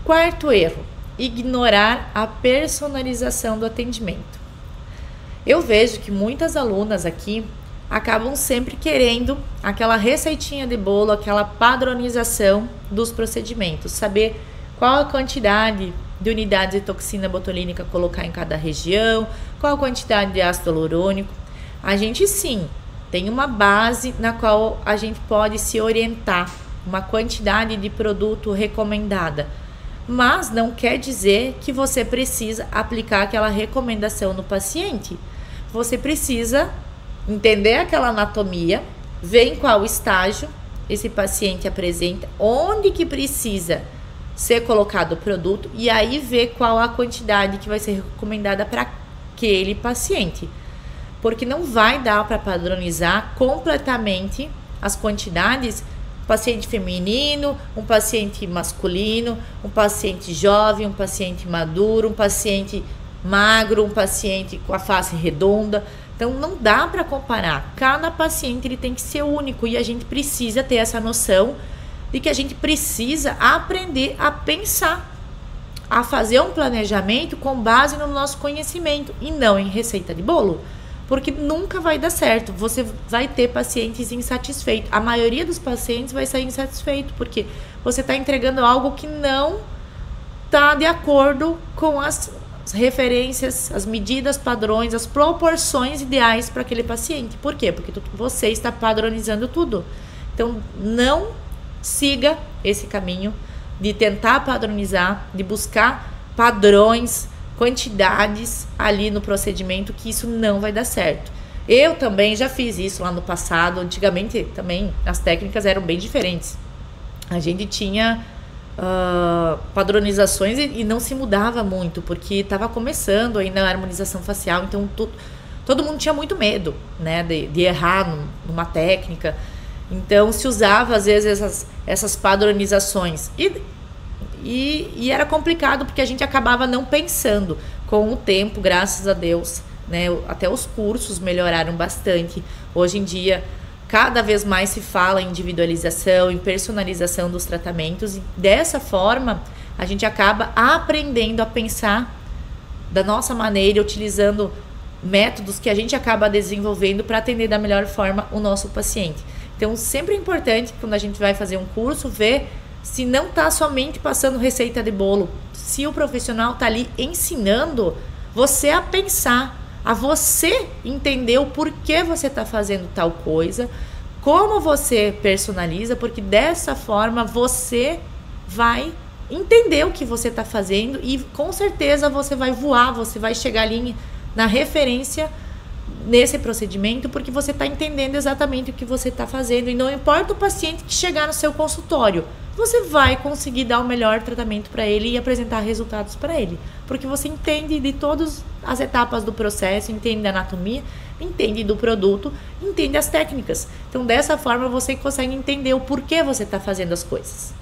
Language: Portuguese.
Quarto erro: ignorar a personalização do atendimento. Eu vejo que muitas alunas aqui acabam sempre querendo aquela receitinha de bolo, aquela padronização dos procedimentos, saber qual a quantidade de unidades de toxina botulínica colocar em cada região, qual a quantidade de ácido hialurônico. A gente sim tem uma base na qual a gente pode se orientar, uma quantidade de produto recomendada, mas não quer dizer que você precisa aplicar aquela recomendação no paciente. Você precisa entender aquela anatomia, ver em qual estágio esse paciente apresenta, onde que precisa ser colocado o produto e aí ver qual a quantidade que vai ser recomendada para aquele paciente. Porque não vai dar para padronizar completamente as quantidades, um paciente feminino, um paciente masculino, um paciente jovem, um paciente maduro, um paciente magro, um paciente com a face redonda. Então não dá para comparar. Cada paciente ele tem que ser único e a gente precisa ter essa noção de que a gente precisa aprender a pensar, a fazer um planejamento com base no nosso conhecimento e não em receita de bolo, porque nunca vai dar certo. Você vai ter pacientes insatisfeitos. A maioria dos pacientes vai sair insatisfeito porque você está entregando algo que não está de acordo com as referências, as medidas padrões, as proporções ideais para aquele paciente. Por quê? Porque você está padronizando tudo. Então, não siga esse caminho de tentar padronizar, de buscar padrões, quantidades ali no procedimento, que isso não vai dar certo. Eu também já fiz isso lá no passado. Antigamente também as técnicas eram bem diferentes. A gente tinha padronizações e não se mudava muito, porque estava começando ainda a harmonização facial, então todo mundo tinha muito medo, né, de errar numa técnica. Então se usava às vezes essas padronizações e era complicado porque a gente acabava não pensando. Com o tempo, graças a Deus, né, até os cursos melhoraram bastante. Hoje em dia cada vez mais se fala em individualização, em personalização dos tratamentos, e dessa forma a gente acaba aprendendo a pensar da nossa maneira, utilizando métodos que a gente acaba desenvolvendo para atender da melhor forma o nosso paciente. Então sempre é importante, quando a gente vai fazer um curso, ver se não está somente passando receita de bolo, se o profissional está ali ensinando você a pensar, a você entender o porquê você está fazendo tal coisa, como você personaliza, porque dessa forma você vai entender o que você está fazendo e com certeza você vai voar, você vai chegar ali na referência nesse procedimento, porque você está entendendo exatamente o que você está fazendo. E não importa o paciente que chegar no seu consultório, você vai conseguir dar o melhor tratamento para ele e apresentar resultados para ele, porque você entende de todas as etapas do processo, entende da anatomia, entende do produto, entende as técnicas. Então dessa forma você consegue entender o porquê você está fazendo as coisas.